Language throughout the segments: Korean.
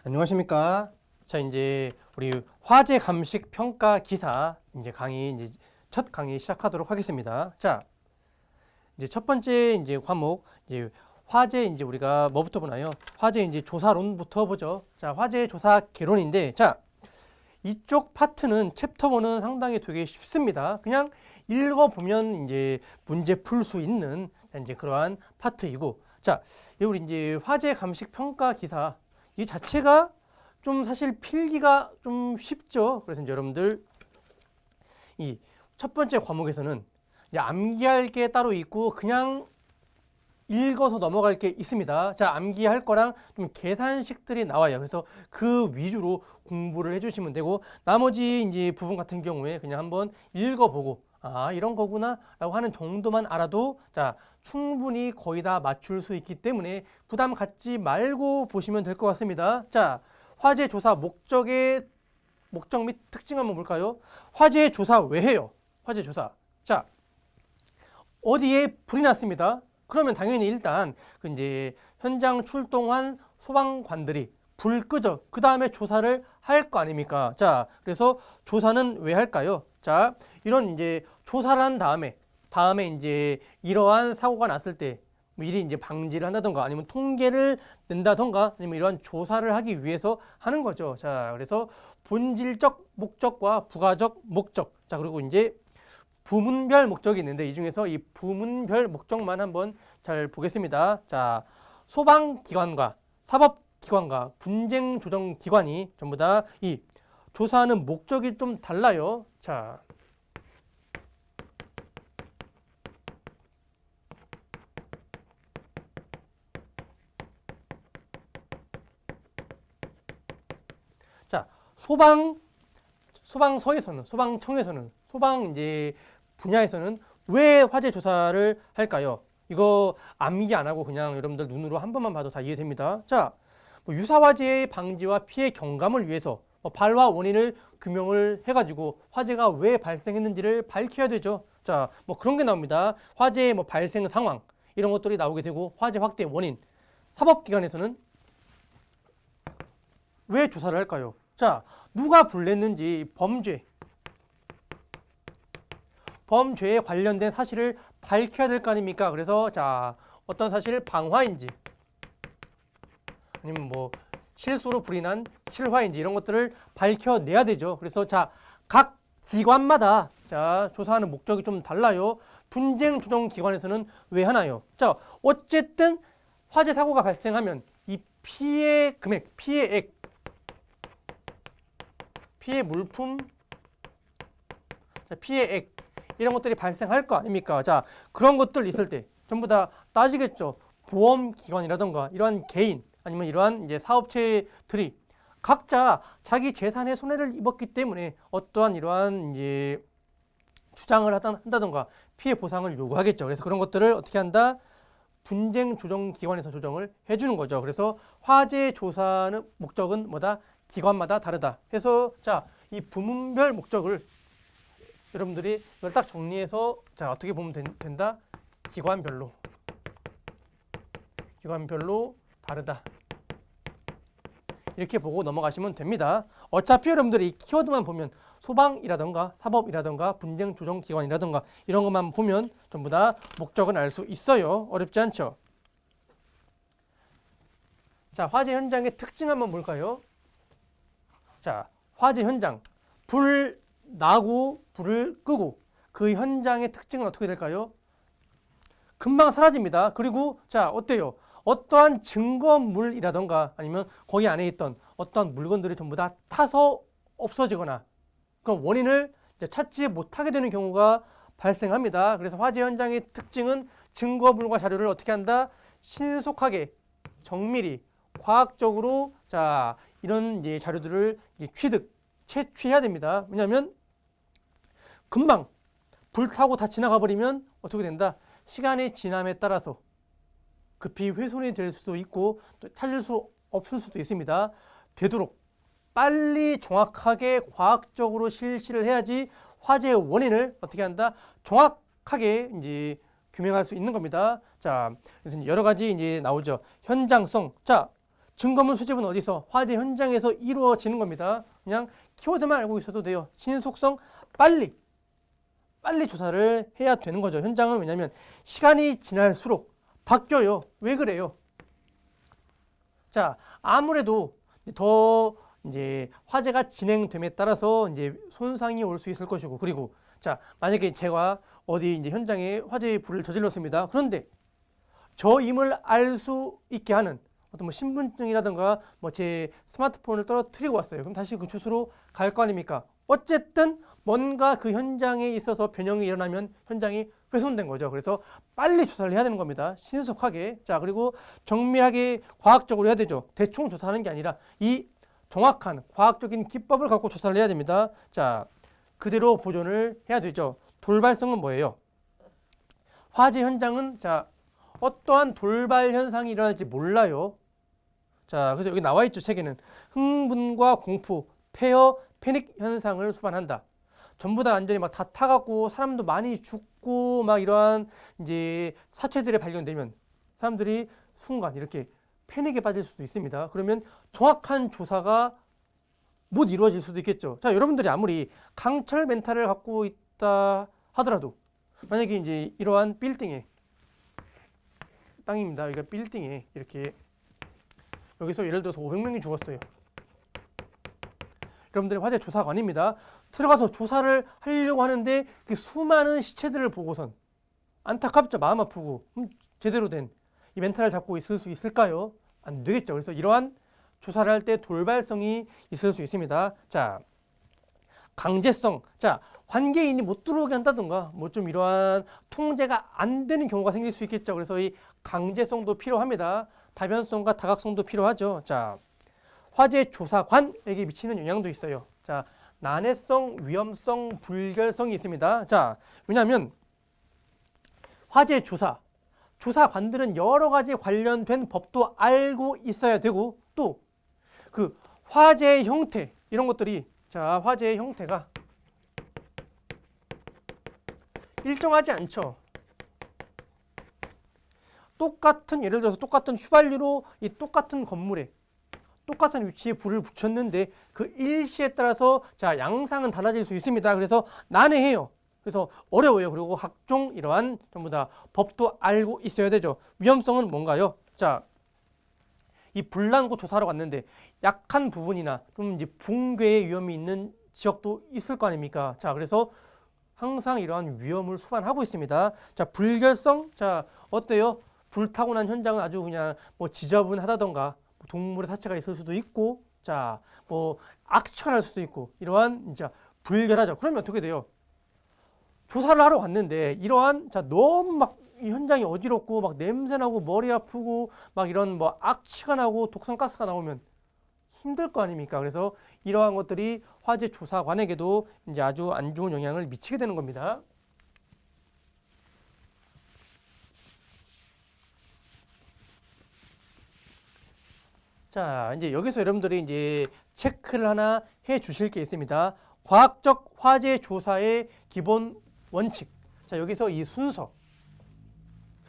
안녕하십니까. 자, 이제 우리 화재 감식 평가 기사 이제 강의 첫 강의 시작하도록 하겠습니다. 자, 이제 첫 번째 이제 과목 이제 화재 이제 우리가 뭐부터 보나요? 화재 이제 조사론부터 보죠. 자, 화재 조사 개론인데 자, 이쪽 파트는 챕터 1은 상당히 되게 쉽습니다. 그냥 읽어보면 이제 문제 풀 수 있는 이제 그러한 파트이고 자, 우리 이제 화재 감식 평가 기사 이 자체가 좀 사실 필기가 좀 쉽죠. 그래서 이제 여러분들 이 첫 번째 과목에서는 이제 암기할 게 따로 있고 그냥 읽어서 넘어갈 게 있습니다. 자, 암기할 거랑 좀 계산식들이 나와요. 그래서 그 위주로 공부를 해주시면 되고 나머지 이제 부분 같은 경우에 그냥 한번 읽어보고 아, 이런 거구나 라고 하는 정도만 알아도 자, 충분히 거의 다 맞출 수 있기 때문에 부담 갖지 말고 보시면 될 것 같습니다. 자, 화재 조사 목적 및 특징 한번 볼까요? 화재 조사 왜 해요? 화재 조사. 자, 어디에 불이 났습니다. 그러면 당연히 일단 그 이제 현장 출동한 소방관들이 불 끄죠. 그 다음에 조사를 할 거 아닙니까? 자, 그래서 조사는 왜 할까요? 자, 이런 이제 조사를 한 다음에 이제 이러한 사고가 났을 때 미리 이제 방지를 한다던가 아니면 통계를 낸다던가 아니면 이러한 조사를 하기 위해서 하는 거죠. 자, 그래서 본질적 목적과 부가적 목적. 자, 그리고 이제 부문별 목적이 있는데 이 중에서 이 부문별 목적만 한번 잘 보겠습니다. 자, 소방기관과 사법기관과 분쟁조정기관이 전부 다 이 조사하는 목적이 좀 달라요. 자, 자, 소방서에서는 소방청에서는 소방 이제 분야에서는 왜 화재 조사를 할까요? 이거 암기 안 하고 그냥 여러분들 눈으로 한 번만 봐도 다 이해됩니다. 자, 뭐 유사화재의 방지와 피해 경감을 위해서 발화 원인을 규명을 해가지고 화재가 왜 발생했는지를 밝혀야 되죠. 자, 뭐 그런 게 나옵니다. 화재의 뭐 발생 상황 이런 것들이 나오게 되고 화재 확대 원인. 사법기관에서는 왜 조사를 할까요? 자, 누가 불냈는지 범죄에 관련된 사실을 밝혀야 될 거 아닙니까? 그래서 자, 어떤 사실 방화인지 아니면 뭐 실수로 불이 난 실화인지 이런 것들을 밝혀내야 되죠. 그래서 자, 각 기관마다 자, 조사하는 목적이 좀 달라요. 분쟁 조정 기관에서는 왜 하나요? 자, 어쨌든 화재 사고가 발생하면 이 피해 금액, 피해액, 피해 물품, 피해액 이런 것들이 발생할 거 아닙니까? 자, 그런 것들 있을 때 전부 다 따지겠죠. 보험기관이라던가 이러한 개인 아니면 이러한 이제 사업체들이 각자 자기 재산에 손해를 입었기 때문에 어떠한 이러한 이제 주장을 한다던가 피해 보상을 요구하겠죠. 그래서 그런 것들을 어떻게 한다? 분쟁 조정 기관에서 조정을 해주는 거죠. 그래서 화재 조사는 목적은 뭐다? 기관마다 다르다. 해서 자, 이 부문별 목적을 여러분들이 이걸 딱 정리해서 자, 어떻게 보면 된다? 기관별로 다르다. 이렇게 보고 넘어가시면 됩니다. 어차피 여러분들이 이 키워드만 보면 소방이라던가 사법이라던가 분쟁조정기관이라던가 이런 것만 보면 전부 다 목적은 알 수 있어요. 어렵지 않죠? 자, 화재 현장의 특징 한번 볼까요? 자, 화재 현장 불 나고 불을 끄고 그 현장의 특징은 어떻게 될까요? 금방 사라집니다. 그리고 자, 어때요? 어떠한 증거물이라던가 아니면 거기 안에 있던 어떠한 물건들이 전부 다 타서 없어지거나 그 원인을 찾지 못하게 되는 경우가 발생합니다. 그래서 화재 현장의 특징은 증거물과 자료를 어떻게 한다? 신속하게, 정밀히, 과학적으로 자, 이런 이제 자료들을 이제 채취해야 됩니다. 왜냐하면 금방 불타고 다 지나가 버리면 어떻게 된다? 시간의 지남에 따라서 급히 훼손이 될 수도 있고 또 찾을 수 없을 수도 있습니다. 되도록 빨리 정확하게 과학적으로 실시를 해야지 화재의 원인을 어떻게 한다? 정확하게 이제 규명할 수 있는 겁니다. 자, 그래서 여러 가지 이제 나오죠. 현장성. 자, 증거물 수집은 어디서? 화재 현장에서 이루어지는 겁니다. 그냥 키워드만 알고 있어도 돼요. 신속성, 빨리 조사를 해야 되는 거죠. 현장은 왜냐하면 시간이 지날수록 바뀌어요. 왜 그래요? 자, 아무래도 더 이제 화재가 진행됨에 따라서 이제 손상이 올 수 있을 것이고, 그리고 자, 만약에 제가 어디 이제 현장에 화재의 불을 저질렀습니다. 그런데 저임을 알 수 있게 하는 어떤 뭐 신분증이라든가 뭐 제 스마트폰을 떨어뜨리고 왔어요. 그럼 다시 그 주소로 갈 거 아닙니까? 어쨌든 뭔가 그 현장에 있어서 변형이 일어나면 현장이 훼손된 거죠. 그래서 빨리 조사를 해야 되는 겁니다. 신속하게. 자, 그리고 정밀하게 과학적으로 해야 되죠. 대충 조사하는 게 아니라 이 정확한 과학적인 기법을 갖고 조사를 해야 됩니다. 자, 그대로 보존을 해야 되죠. 돌발성은 뭐예요? 화재 현장은 자, 어떠한 돌발 현상이 일어날지 몰라요. 자, 그래서 여기 나와 있죠. 책에는 흥분과 공포, 폐허, 패닉 현상을 수반한다. 전부 다 완전히 막 다 타갖고 사람도 많이 죽고 막 이러한 이제 사체들이 발견되면 사람들이 순간 이렇게 패닉에 빠질 수도 있습니다. 그러면 정확한 조사가 못 이루어질 수도 있겠죠. 자, 여러분들이 아무리 강철 멘탈을 갖고 있다 하더라도 만약에 이제 이러한 빌딩에 땅입니다. 여기가 빌딩에 이렇게 여기서 예를 들어서 500명이 죽었어요. 여러분들이 화재 조사관입니다. 들어가서 조사를 하려고 하는데 그 수많은 시체들을 보고선 안타깝죠. 마음 아프고 제대로 된 이 멘탈을 잡고 있을 수 있을까요? 안 되겠죠. 그래서 이러한 조사를 할 때 돌발성이 있을 수 있습니다. 자, 강제성. 자, 관계인이 못 들어오게 한다든가 뭐 좀 이러한 통제가 안 되는 경우가 생길 수 있겠죠. 그래서 이 강제성도 필요합니다. 다변성과 다각성도 필요하죠. 자, 화재 조사관에게 미치는 영향도 있어요. 자, 난해성, 위험성, 불결성이 있습니다. 자, 왜냐하면 화재 조사관들은 여러 가지 관련된 법도 알고 있어야 되고 또 그 화재의 형태 이런 것들이 자, 화재의 형태가 일정하지 않죠. 똑같은 예를 들어서 똑같은 휘발유로 이 똑같은 건물에 똑같은 위치에 불을 붙였는데 그 일시에 따라서 자, 양상은 달라질 수 있습니다. 그래서 난해해요. 그래서 어려워요. 그리고 각종 이러한 전부 다 법도 알고 있어야 되죠. 위험성은 뭔가요? 자, 이 불난고 조사하러 갔는데 약한 부분이나 좀 이제 붕괴의 위험이 있는 지역도 있을 거 아닙니까? 자, 그래서 항상 이러한 위험을 수반하고 있습니다. 자, 불결성. 자, 어때요? 불타고 난 현장은 아주 그냥 뭐 지저분하다던가 동물의 사체가 있을 수도 있고, 자, 뭐 악취가 날 수도 있고 이러한 이제 불결하죠. 그러면 어떻게 돼요? 조사를 하러 갔는데 이러한 자, 너무 막 이 현장이 어지럽고 막 냄새 나고 머리 아프고 막 이런 뭐 악취가 나고 독성가스가 나오면 힘들 거 아닙니까? 그래서 이러한 것들이 화재 조사관에게도 이제 아주 안 좋은 영향을 미치게 되는 겁니다. 자, 이제 여기서 여러분들이 이제 체크를 하나 해 주실 게 있습니다. 과학적 화재 조사의 기본 원칙. 자, 여기서 이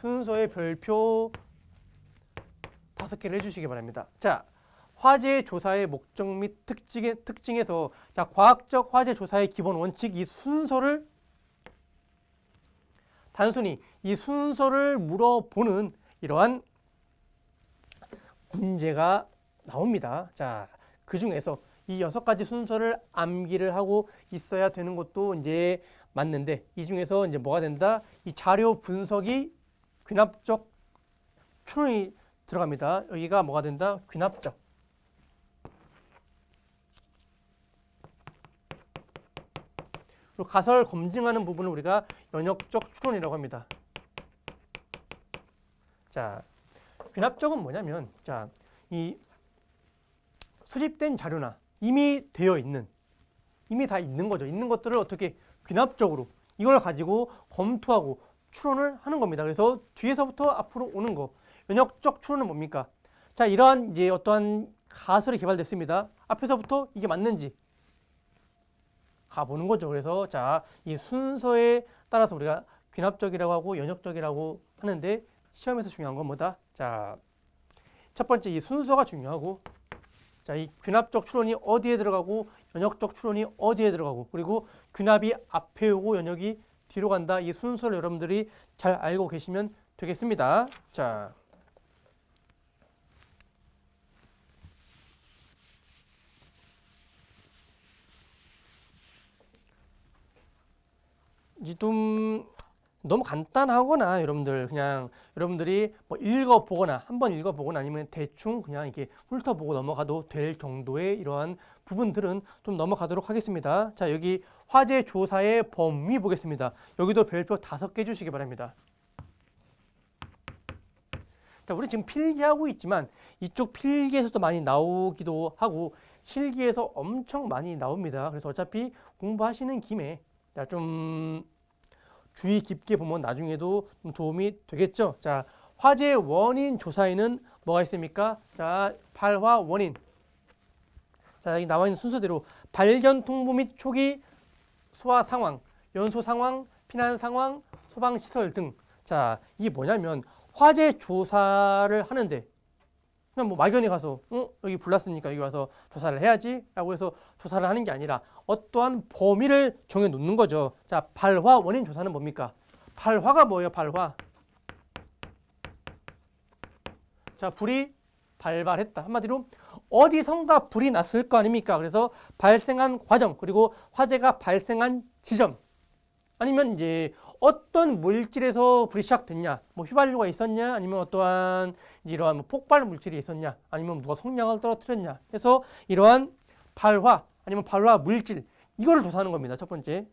순서의 별표 5개를 해주시기 바랍니다. 자, 화재 조사의 목적 및 특징에서 자, 과학적 화재 조사의 기본 원칙 이 순서를 단순히 이 순서를 물어보는 이러한 문제가 나옵니다. 자, 그 중에서 이 6가지 순서를 암기를 하고 있어야 되는 것도 이제 맞는데 이 중에서 이제 뭐가 된다? 이 자료 분석이 귀납적 추론이 들어갑니다. 여기가 뭐가 된다? 귀납적. 그리고 가설 검증하는 부분을 우리가 연역적 추론이라고 합니다. 자, 귀납적은 뭐냐면 자, 이 수집된 자료나 이미 다 있는 거죠. 있는 것들을 어떻게 귀납적으로 이걸 가지고 검토하고 추론을 하는 겁니다. 그래서 뒤에서부터 앞으로 오는 거. 연역적 추론은 뭡니까? 자, 이러한 이제 어떠한 가설이 개발됐습니다. 앞에서부터 이게 맞는지 가보는 거죠. 그래서 자, 이 순서에 따라서 우리가 귀납적이라고 하고 연역적이라고 하는데 시험에서 중요한 건 뭐다? 자, 첫 번째 이 순서가 중요하고, 자, 이 귀납적 추론이 어디에 들어가고 연역적 추론이 어디에 들어가고, 그리고 귀납이 앞에 오고 연역이 뒤로 간다. 이 순서를 여러분들이 잘 알고 계시면 되겠습니다. 자, 이제 좀 너무 간단하거나 여러분들 그냥 여러분들이 뭐 읽어보거나 한번 읽어보거나 아니면 대충 그냥 이렇게 훑어보고 넘어가도 될 정도의 이러한 부분들은 좀 넘어가도록 하겠습니다. 자, 여기 화제 조사의 범위 보겠습니다. 여기도 별표 5개 주시기 바랍니다. 자, 우리 지금 필기하고 있지만 이쪽 필기에서도 많이 나오기도 하고 실기에서 엄청 많이 나옵니다. 그래서 어차피 공부하시는 김에 자, 좀 주의 깊게 보면 나중에도 좀 도움이 되겠죠. 자, 화재 원인 조사에는 뭐가 있습니까? 자, 발화 원인. 자, 여기 나와 있는 순서대로 발견 통보 및 초기 소화 상황, 연소 상황, 피난 상황, 소방 시설 등. 자, 이게 뭐냐면 화재 조사를 하는데 그냥 뭐 막연히 가서 여기 불났으니까 여기 와서 조사를 해야지 라고 해서 조사를 하는 게 아니라 어떠한 범위를 정해 놓는 거죠. 자, 발화 원인 조사는 뭡니까? 발화가 뭐예요? 발화. 자, 불이 발발했다. 한마디로 어디선가 불이 났을 거 아닙니까? 그래서 발생한 과정, 그리고 화재가 발생한 지점, 아니면 이제 어떤 물질에서 불이 시작됐냐, 뭐 휘발유가 있었냐, 아니면 어떠한 이러한 뭐 폭발 물질이 있었냐, 아니면 누가 성냥을 떨어뜨렸냐 해서 이러한 발화 아니면 발화 물질, 이거를 조사하는 겁니다. 첫 번째.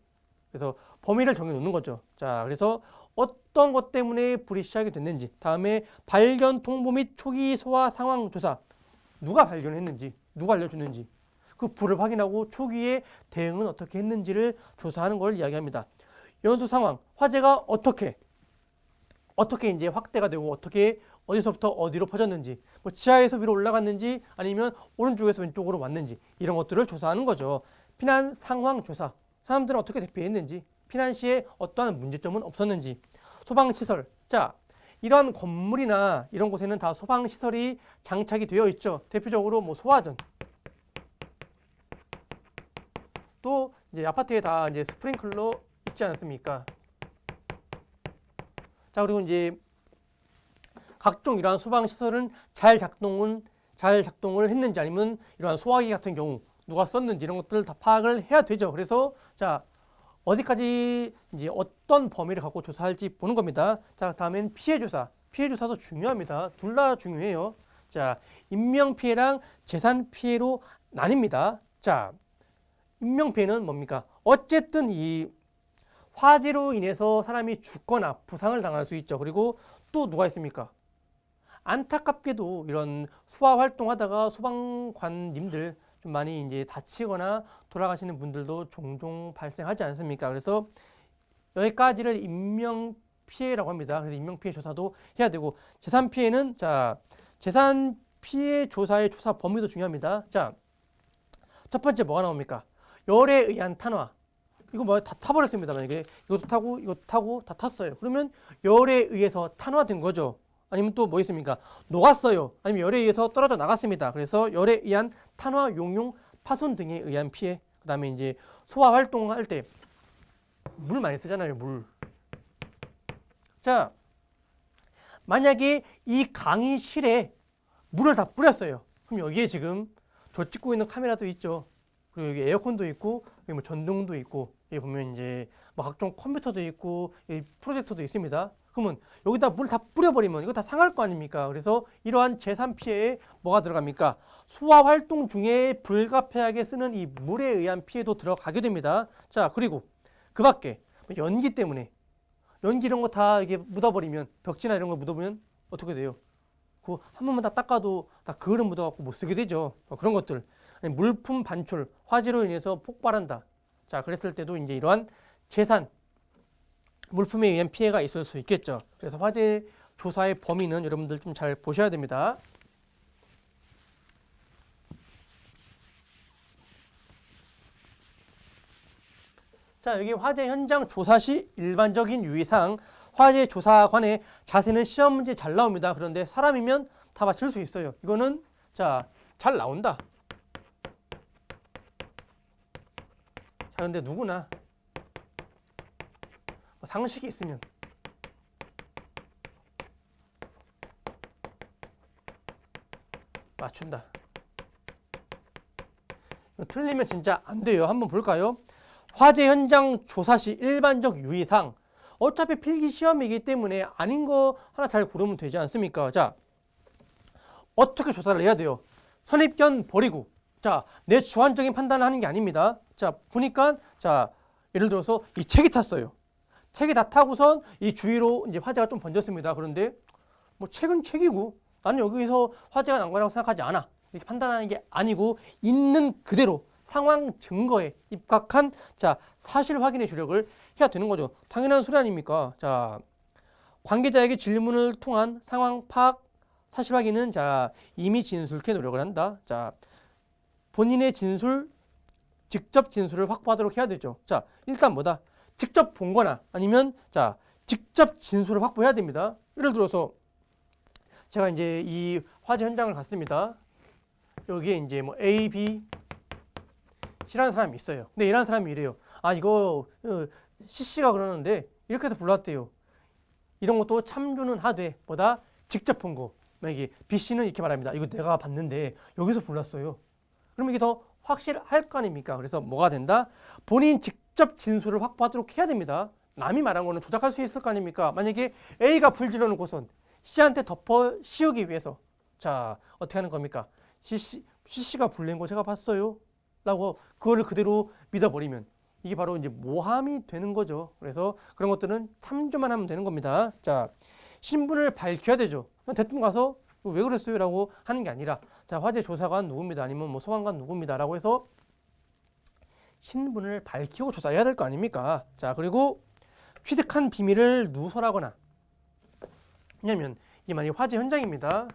그래서 범위를 정해 놓는 거죠. 자, 그래서 어떤 것 때문에 불이 시작이 됐는지, 다음에 발견 통보 및 초기 소화 상황 조사, 누가 발견했는지, 누가 알려줬는지, 그 불을 확인하고 초기에 대응은 어떻게 했는지를 조사하는 걸 이야기합니다. 연소 상황, 화재가 어떻게 이제 확대가 되고 어떻게 어디서부터 어디로 퍼졌는지, 뭐 지하에서 위로 올라갔는지 아니면 오른쪽에서 왼쪽으로 왔는지, 이런 것들을 조사하는 거죠. 피난 상황 조사, 사람들은 어떻게 대피했는지, 피난 시에 어떠한 문제점은 없었는지, 소방 시설. 자, 이러한 건물이나 이런 곳에는 다 소방 시설이 장착이 되어 있죠. 대표적으로 뭐 소화전, 또 이제 아파트에 다 이제 스프링클러 있지 않습니까? 자, 그리고 이제 각종 이러한 소방 시설은 잘 작동을 했는지, 아니면 이러한 소화기 같은 경우 누가 썼는지, 이런 것들을 다 파악을 해야 되죠. 그래서 자, 어디까지 이제 어떤 범위를 갖고 조사할지 보는 겁니다. 자, 다음엔 피해 조사. 피해 조사도 중요합니다. 둘 다 중요해요. 자, 인명 피해랑 재산 피해로 나뉩니다. 자, 인명 피해는 뭡니까? 어쨌든 이 화재로 인해서 사람이 죽거나 부상을 당할 수 있죠. 그리고 또 누가 있습니까? 안타깝게도 이런 소화 활동하다가 소방관님들 좀 많이 이제 다치거나 돌아가시는 분들도 종종 발생하지 않습니까? 그래서 여기까지를 인명 피해라고 합니다. 그래서 인명 피해 조사도 해야 되고, 재산 피해는 자, 재산 피해 조사의 조사 범위도 중요합니다. 자, 첫 번째 뭐가 나옵니까? 열에 의한 탄화. 이거 뭐 다 타버렸습니다. 만약에 이것도 타고 다 탔어요. 그러면 열에 의해서 탄화된 거죠. 아니면 또 뭐 있습니까? 녹았어요. 아니면 열에 의해서 떨어져 나갔습니다. 그래서 열에 의한 탄화, 용융, 파손 등에 의한 피해. 그 다음에 이제 소화 활동할 때 물 많이 쓰잖아요. 물. 자, 만약에 이 강의실에 물을 다 뿌렸어요. 그럼 여기에 지금 저 찍고 있는 카메라도 있죠. 그리고 여기 에어컨도 있고, 여기 뭐 전등도 있고, 여기 보면 이제 뭐 각종 컴퓨터도 있고, 여기 프로젝터도 있습니다. 그러면 여기다 물 다 뿌려버리면 이거 다 상할 거 아닙니까? 그래서 이러한 재산 피해에 뭐가 들어갑니까? 소화 활동 중에 불가피하게 쓰는 이 물에 의한 피해도 들어가게 됩니다. 자, 그리고 그 밖에 연기 때문에, 연기 이런 거 다 이게 묻어버리면, 벽지나 이런 거 묻어보면 어떻게 돼요? 그거 한 번만 다 닦아도 다 그을음 묻어갖고 못 쓰게 되죠. 그런 것들. 아니, 물품 반출, 화재로 인해서 폭발한다. 자, 그랬을 때도 이제 이러한 재산, 물품에 의한 피해가 있을 수 있겠죠. 그래서 화재 조사의 범위는 여러분들 좀 잘 보셔야 됩니다. 자, 여기 화재 현장 조사 시 일반적인 유의사항, 화재 조사관의 자세는 시험 문제 잘 나옵니다. 그런데 사람이면 다 맞출 수 있어요. 이거는 자, 잘 나온다. 자, 근데 누구나 상식이 있으면 맞춘다. 틀리면 진짜 안 돼요. 한번 볼까요? 화재 현장 조사 시 일반적 유의사항. 어차피 필기 시험이기 때문에 아닌 거 하나 잘 고르면 되지 않습니까? 자, 어떻게 조사를 해야 돼요? 선입견 버리고. 자, 내 주관적인 판단을 하는 게 아닙니다. 자, 보니까 자, 예를 들어서 이 책이 탔어요. 책이 다 타고선 이 주위로 이제 화재가 좀 번졌습니다. 그런데 뭐 책은 책이고 나는 여기서 화재가 난 거라고 생각하지 않아. 이렇게 판단하는 게 아니고 있는 그대로 상황 증거에 입각한 자, 사실 확인의 주력을 해야 되는 거죠. 당연한 소리 아닙니까? 자, 관계자에게 질문을 통한 상황 파악, 사실 확인은 자, 이미 진술케 노력을 한다. 자, 본인의 진술, 직접 진술을 확보하도록 해야 되죠. 자, 일단 뭐다? 직접 본 거나 아니면 자, 직접 진술을 확보해야 됩니다. 예를 들어서 제가 이제 이 화재 현장을 갔습니다. 여기에 이제 뭐 A, B, C라는 사람이 있어요. 근데 이라는 사람이 이래요. 아, 이거 CC가 그러는데 이렇게 해서 불났대요. 이런 것도 참조는 하되 뭐다? 직접 본 거. 만약에 B 씨는 이렇게 말합니다. 이거 내가 봤는데 여기서 불났어요. 그러면 이게 더 확실할 거 아닙니까? 그래서 뭐가 된다? 본인 직접 진술을 확보하도록 해야 됩니다. 남이 말한 거는 조작할 수 있을 거 아닙니까? 만약에 A가 불 질러놓고선 C한테 덮어 씌우기 위해서 자, 어떻게 하는 겁니까? CC가 불낸 거 제가 봤어요. 라고 그거를 그대로 믿어버리면 이게 바로 이제 모함이 되는 거죠. 그래서 그런 것들은 참조만 하면 되는 겁니다. 자, 신분을 밝혀야 되죠. 대통령 가서 왜 그랬어요? 라고 하는 게 아니라 자, 화재 조사관 누굽니다. 아니면 뭐 소방관 누굽니다. 라고 해서 신분을 밝히고 조사해야 될 거 아닙니까? 자, 그리고 취득한 비밀을 누설하거나 왜냐면 이게 만약에 화재 현장입니다.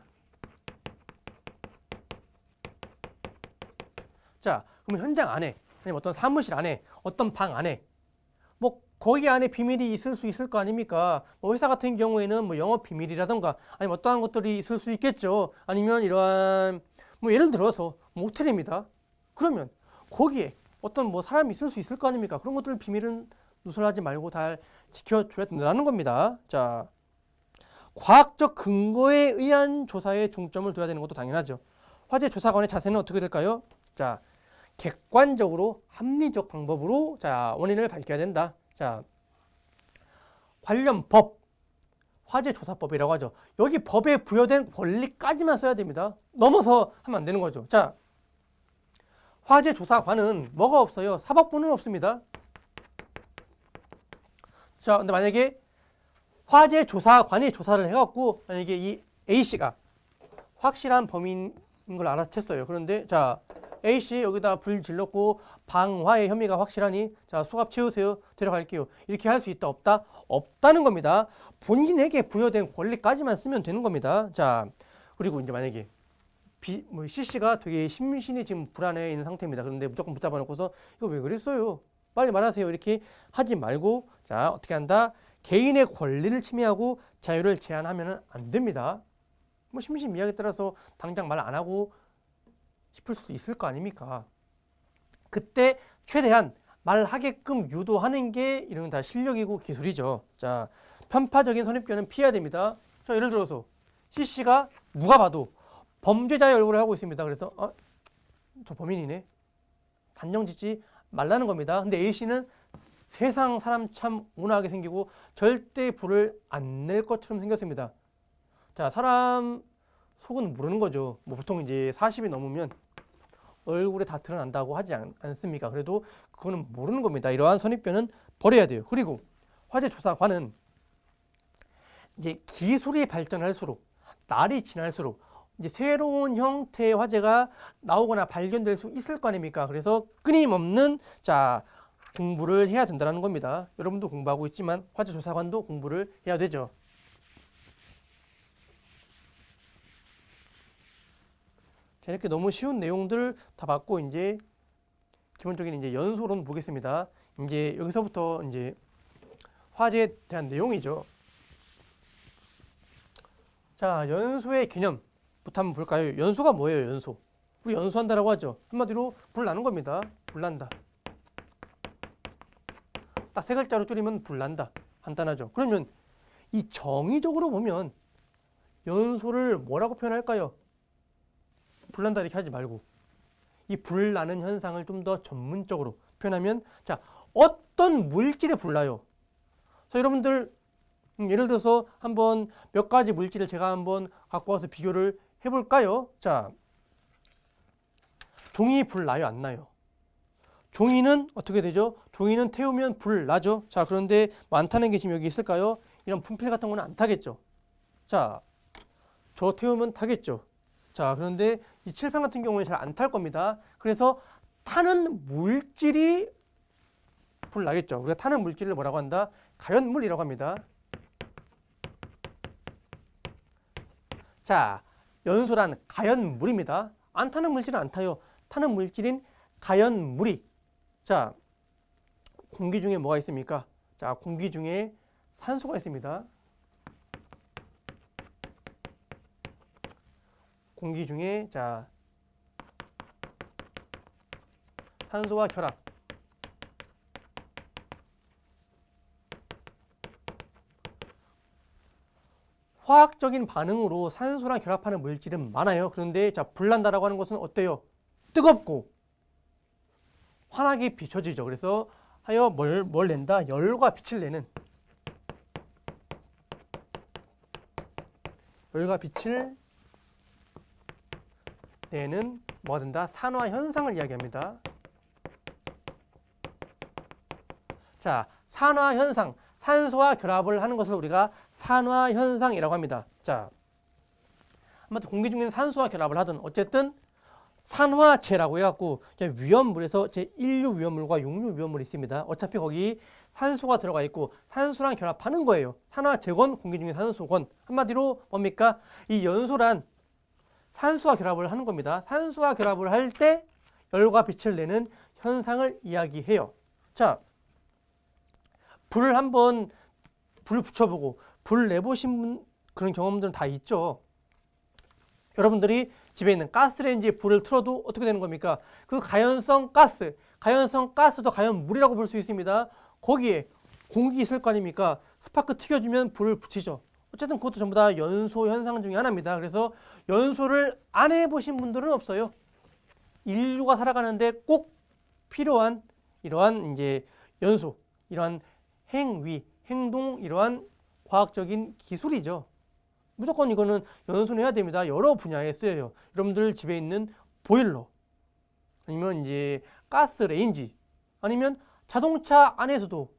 자, 그럼 현장 안에 아니면 어떤 사무실 안에 어떤 방 안에 뭐 거기 안에 비밀이 있을 수 있을 거 아닙니까? 뭐 회사 같은 경우에는 뭐 영업 비밀이라던가 아니면 어떠한 것들이 있을 수 있겠죠. 아니면 이러한 뭐 예를 들어서 뭐 호텔입니다. 그러면 거기에 어떤 뭐 사람이 있을 수 있을 거 아닙니까? 그런 것들 비밀은 누설하지 말고 잘 지켜줘야 된다는 겁니다. 자, 과학적 근거에 의한 조사에 중점을 둬야 되는 것도 당연하죠. 화재 조사관의 자세는 어떻게 될까요? 자, 객관적으로 합리적 방법으로 자, 원인을 밝혀야 된다. 자, 관련 법, 화재조사법이라고 하죠. 여기 법에 부여된 권리까지만 써야 됩니다. 넘어서 하면 안 되는 거죠. 자, 화재조사관은 뭐가 없어요? 사법부는 없습니다. 자, 근데 만약에 화재조사관이 조사를 해갖고 만약에 이 A씨가 확실한 범인인 걸 알아챘어요. 그런데 자, A씨 여기다 불 질렀고 방화의 혐의가 확실하니 자, 수갑 채우세요. 데려갈게요. 이렇게 할 수 있다 없다? 없다는 겁니다. 본인에게 부여된 권리까지만 쓰면 되는 겁니다. 자, 그리고 이제 만약에 C씨가 되게 심신이 지금 불안해 있는 상태입니다. 그런데 무조건 붙잡아 놓고서 이거 왜 그랬어요? 빨리 말하세요. 이렇게 하지 말고 자, 어떻게 한다? 개인의 권리를 침해하고 자유를 제한하면 안 됩니다. 뭐 심신미약에 따라서 당장 말 안 하고 싶을 수도 있을 거 아닙니까? 그때 최대한 말하게끔 유도하는 게 이런 다 실력이고 기술이죠. 자, 편파적인 선입견은 피해야 됩니다. 자, 예를 들어서 C씨가 누가 봐도 범죄자의 얼굴을 하고 있습니다. 그래서 저 범인이네. 단정 짓지 말라는 겁니다. 근데 A씨는 세상 사람 참 온화하게 생기고 절대 불을 안 낼 것처럼 생겼습니다. 자, 사람 속은 모르는 거죠. 뭐 보통 이제 40이 넘으면 얼굴에 다 드러난다고 하지 않습니까? 그래도 그거는 모르는 겁니다. 이러한 선입견은 버려야 돼요. 그리고 화재조사관은 이제 기술이 발전할수록 날이 지날수록 이제 새로운 형태의 화재가 나오거나 발견될 수 있을 거 아닙니까? 그래서 끊임없는 자, 공부를 해야 된다는 겁니다. 여러분도 공부하고 있지만 화재조사관도 공부를 해야 되죠. 자, 이렇게 너무 쉬운 내용들 다 봤고 이제 기본적인 이제 연소론 보겠습니다. 이제 여기서부터 이제 화재에 대한 내용이죠. 자, 연소의 개념. 한번 볼까요? 연소가 뭐예요? 연소. 우리 연소한다라고 하죠. 한마디로 불 나는 겁니다. 불 난다. 딱 세 글자로 줄이면 불 난다. 간단하죠. 그러면 이 정의적으로 보면 연소를 뭐라고 표현할까요? 불 난다 이렇게 하지 말고 이 불 나는 현상을 좀 더 전문적으로 표현하면 자, 어떤 물질이 불나요? 자, 여러분들 예를 들어서 한번 몇 가지 물질을 제가 한번 갖고 와서 비교를 해볼까요? 자, 종이 불 나요? 안 나요? 종이는 어떻게 되죠? 종이는 태우면 불 나죠? 자, 그런데 안 타는 게 지금 여기 있을까요? 이런 분필 같은 거는 안 타겠죠? 자, 저 태우면 타겠죠? 자, 그런데 이 칠판 같은 경우에 잘 안 탈 겁니다. 그래서 타는 물질이 불 나겠죠? 우리가 타는 물질을 뭐라고 한다? 가연물이라고 합니다. 자, 연소란 가연물입니다. 안 타는 물질은 안 타요. 타는 물질인 가연물이. 자, 공기 중에 뭐가 있습니까? 자, 공기 중에 산소가 있습니다. 공기 중에 자, 산소와 결합. 화학적인 반응으로 산소랑 결합하는 물질은 많아요. 그런데 자, 불난다라고 하는 것은 어때요? 뜨겁고 환하게 비춰지죠. 그래서 하여 뭘 낸다? 열과 빛을 내는. 열과 빛을 내는 뭐가 된다? 산화 현상을 이야기합니다. 자, 산화 현상. 산소와 결합을 하는 것을 우리가 산화 현상이라고 합니다. 자, 아무튼 공기 중에는 산소와 결합을 하든 어쨌든 산화제라고 해갖고 위험물에서 제1류 위험물과 6류 위험물이 있습니다. 어차피 거기 산소가 들어가 있고 산소랑 결합하는 거예요. 산화제건 공기 중에 산소건. 한마디로 뭡니까? 이 연소란 산소와 결합을 하는 겁니다. 산소와 결합을 할 때 열과 빛을 내는 현상을 이야기해요. 자, 불을 한번 불 붙여보고 불 내보신 그런 경험들은 다 있죠. 여러분들이 집에 있는 가스레인지에 불을 틀어도 어떻게 되는 겁니까? 그 가연성 가스도 가연물이라고 볼 수 있습니다. 거기에 공기 있을 거 아닙니까? 스파크 튀겨주면 불을 붙이죠. 어쨌든 그것도 전부 다 연소 현상 중에 하나입니다. 그래서 연소를 안 해보신 분들은 없어요. 인류가 살아가는데 꼭 필요한 이러한 이제 연소, 이러한 행위, 행동, 이러한 과학적인 기술이죠. 무조건 이거는 연소는 해야 됩니다. 여러 분야에 쓰여요. 여러분들 집에 있는 보일러, 아니면 이제 가스레인지, 아니면 자동차 안에서도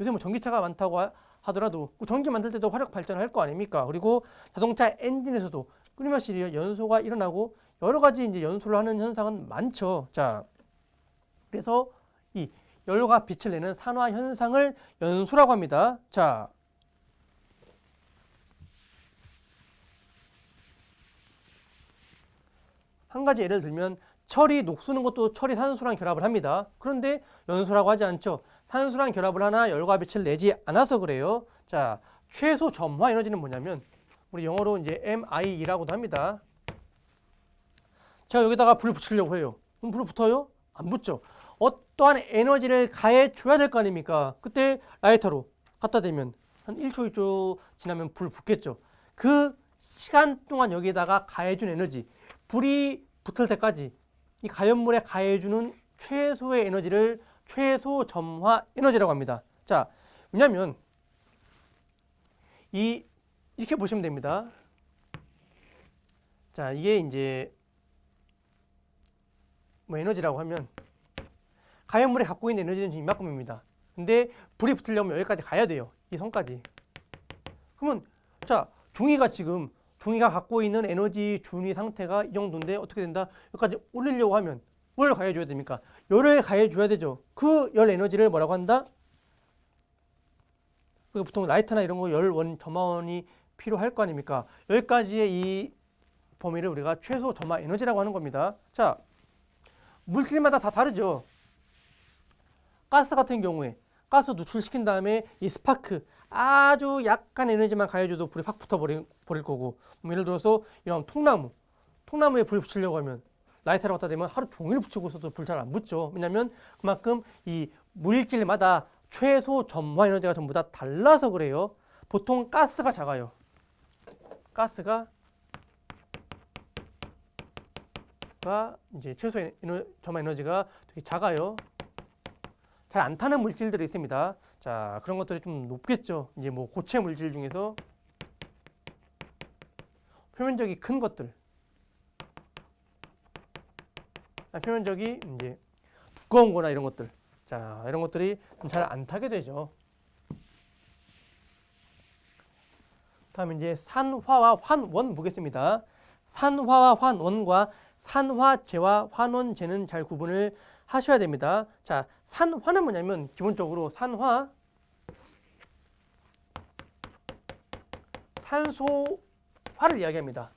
요새 뭐 전기차가 많다고 하더라도 전기 만들 때도 화력 발전할 거 아닙니까? 그리고 자동차 엔진에서도 끊임없이 연소가 일어나고 여러 가지 이제 연소를 하는 현상은 많죠. 자, 그래서 이 열과 빛을 내는 산화 현상을 연소라고 합니다. 자, 한 가지 예를 들면 철이 녹쓰는 것도 철이 산소랑 결합을 합니다. 그런데 연소라고 하지 않죠. 산소랑 결합을 하나 열과 빛을 내지 않아서 그래요. 자, 최소 점화 에너지는 뭐냐면 우리 영어로 이제 MIE라고도 합니다. 제가 여기다가 불 붙이려고 해요. 그럼 불 붙어요? 안 붙죠. 어떠한 에너지를 가해 줘야 될 거 아닙니까? 그때 라이터로 갖다 대면 한 1초, 2초 지나면 불 붙겠죠. 그 시간 동안 여기에다가 가해준 에너지, 불이 붙을 때까지 이 가연물에 가해주는 최소의 에너지를 최소 점화 에너지라고 합니다. 자, 왜냐면 이렇게 보시면 됩니다. 자, 이게 이제 뭐 에너지라고 하면 가연물이 갖고 있는 에너지는 지금 이만큼입니다. 근데 불이 붙으려면 여기까지 가야 돼요. 이 선까지. 그러면 자, 종이가 갖고 있는 에너지 준위 상태가 이 정도인데 어떻게 된다? 여기까지 올리려고 하면 뭘 가해줘야 됩니까? 열을 가해줘야 되죠. 그 열 에너지를 뭐라고 한다? 보통 라이터나 이런 거 열원, 점화원이 필요할 거 아닙니까? 여기까지의 이 범위를 우리가 최소 점화 에너지라고 하는 겁니다. 자, 물질마다 다 다르죠. 가스 같은 경우에 가스 누출시킨 다음에 이 스파크 아주 약간 에너지만 가해줘도 불이 확 붙어버릴 거고, 예를 들어서 이런 통나무 통나무에 불 붙이려고 하면 라이터를 갖다 대면 하루 종일 붙이고 있어도 불 잘 안 붙죠. 왜냐하면 그만큼 이 물질마다 최소 점화 에너지가 전부 다 달라서 그래요. 보통 가스가 작아요. 가스가 이제 최소 점화 에너지가 되게 작아요. 잘 안 타는 물질들이 있습니다. 자, 그런 것들이 좀 높겠죠. 이제 뭐 고체 물질 중에서 표면적이 큰 것들, 표면적이 이제 두꺼운 거나 이런 것들, 자, 이런 것들이 잘 안 타게 되죠. 다음에 이제 산화와 환원 보겠습니다. 산화와 환원과 산화제와 환원제는 잘 구분을 하셔야 됩니다. 자, 산화는 뭐냐면 기본적으로 산소화를 이야기합니다.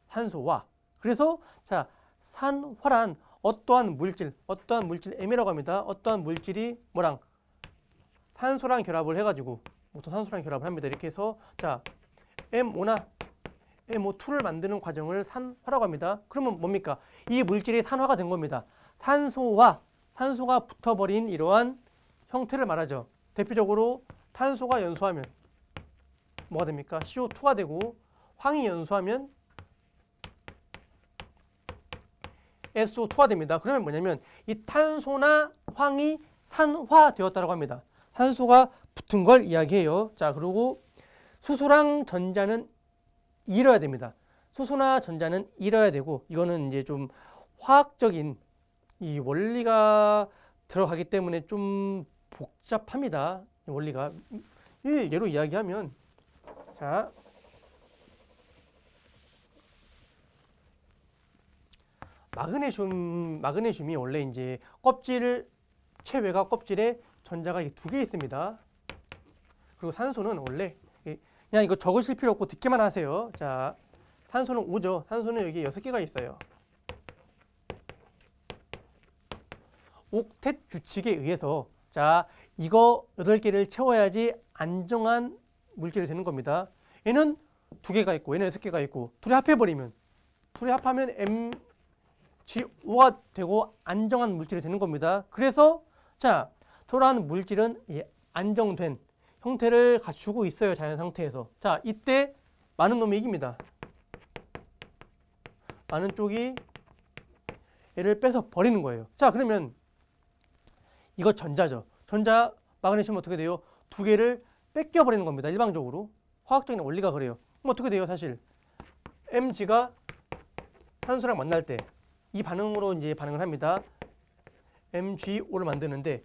산소화. 그래서 자, 산화란 어떠한 물질 M이라고 합니다. 어떠한 물질이 뭐랑 산소랑 결합을 해가지고 보통 산소랑 결합을 합니다. 이렇게 해서 자, M5나 MO2를 만드는 과정을 산화라고 합니다. 그러면 뭡니까? 이 물질이 산화가 된 겁니다. 산소가 붙어버린 이러한 형태를 말하죠. 대표적으로 탄소가 연소하면 뭐가 됩니까? CO2가 되고 황이 연소하면 SO2가 됩니다. 그러면 뭐냐면 이 탄소나 황이 산화되었다고 합니다. 산소가 붙은 걸 이야기해요. 자, 그리고 수소랑 전자는 잃어야 됩니다. 수소나 전자는 잃어야 되고 이거는 이제 좀 화학적인 이 원리가 들어가기 때문에 좀 복잡합니다. 원리가 예로 이야기하면 자, 마그네슘이 원래 이제 최외곽 껍질에 전자가 두 개 있습니다. 그리고 산소는 원래 그냥 이거 적으실 필요 없고 듣기만 하세요. 자, 산소는 5죠. 산소는 여기 6개가 있어요. 옥텟 규칙에 의해서 자, 이거 8개를 채워야지 안정한 물질이 되는 겁니다. 얘는 2개가 있고 얘는 6개가 있고 둘이 합해버리면 MgO가 되고 안정한 물질이 되는 겁니다. 그래서 자, 저러한 물질은 안정된 형태를 갖추고 있어요. 자연 상태에서. 자, 이때 많은 놈이 이깁니다. 많은 쪽이 얘를 뺏어 버리는 거예요. 자, 그러면 이거 전자죠. 전자 마그네슘 어떻게 돼요? 2개를 뺏겨 버리는 겁니다. 일방적으로. 화학적인 원리가 그래요. 그럼 어떻게 돼요? 사실 Mg가 산소랑 만날 때 이 반응으로 이제 반응을 합니다. MgO를 만드는데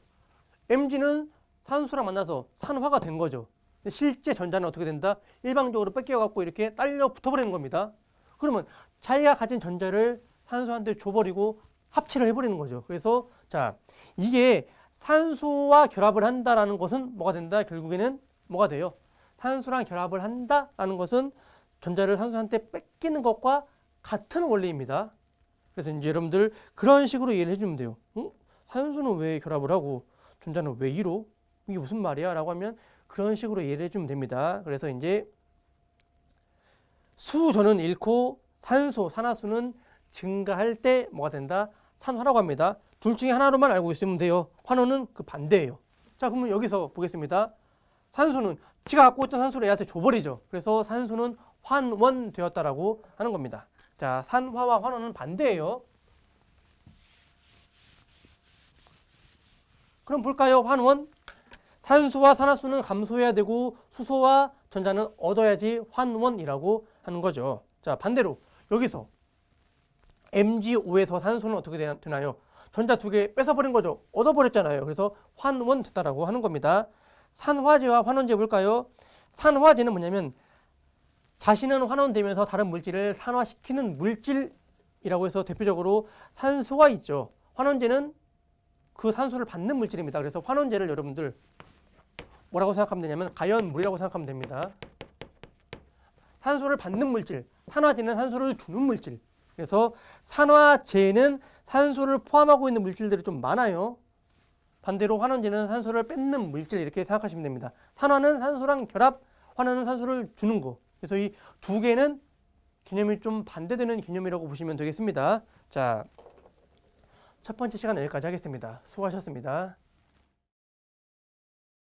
Mg는 산소랑 만나서 산화가 된 거죠. 실제 전자는 어떻게 된다? 일방적으로 뺏겨갖고 이렇게 딸려 붙어버리는 겁니다. 그러면 자기가 가진 전자를 산소한테 줘버리고 합체를 해버리는 거죠. 그래서 자, 이게 산소와 결합을 한다라는 것은 뭐가 된다? 결국에는 뭐가 돼요? 산소랑 결합을 한다라는 것은 전자를 산소한테 뺏기는 것과 같은 원리입니다. 그래서 이제 여러분들 그런 식으로 이해를 해주면 돼요. 산소는 왜 결합을 하고 전자는 왜 이로? 이게 무슨 말이야? 라고 하면 그런 식으로 이해를 해주면 됩니다. 그래서 이제 수저는 잃고 산화수는 증가할 때 뭐가 된다? 산화라고 합니다. 둘 중에 하나로만 알고 있으면 돼요. 환원은 그 반대예요. 자, 그러면 여기서 보겠습니다. 산소는 지가 갖고 있던 산소를 얘한테 줘버리죠. 그래서 산소는 환원되었다라고 하는 겁니다. 자, 산화와 환원은 반대예요. 그럼 볼까요? 환원. 산소와 산화수는 감소해야 되고 수소와 전자는 얻어야지 환원이라고 하는 거죠. 자, 반대로 여기서 MgO에서 산소는 어떻게 되나요? 전자 2개 뺏어버린 거죠. 얻어버렸잖아요. 그래서 환원됐다라고 하는 겁니다. 산화제와 환원제 볼까요? 산화제는 뭐냐면 자신은 환원되면서 다른 물질을 산화시키는 물질이라고 해서 대표적으로 산소가 있죠. 환원제는 그 산소를 받는 물질입니다. 그래서 환원제를 여러분들 뭐라고 생각하면 되냐면 가연물이라고 생각하면 됩니다. 산소를 받는 물질, 산화제는 산소를 주는 물질. 그래서 산화제는 산소를 포함하고 있는 물질들이 좀 많아요. 반대로 환원제는 산소를 뺏는 물질 이렇게 생각하시면 됩니다. 산화는 산소랑 결합, 환원은 산소를 주는 거. 그래서 이 2개는 개념이 좀 반대되는 개념이라고 보시면 되겠습니다. 자, 첫 번째 시간 여기까지 하겠습니다. 수고하셨습니다.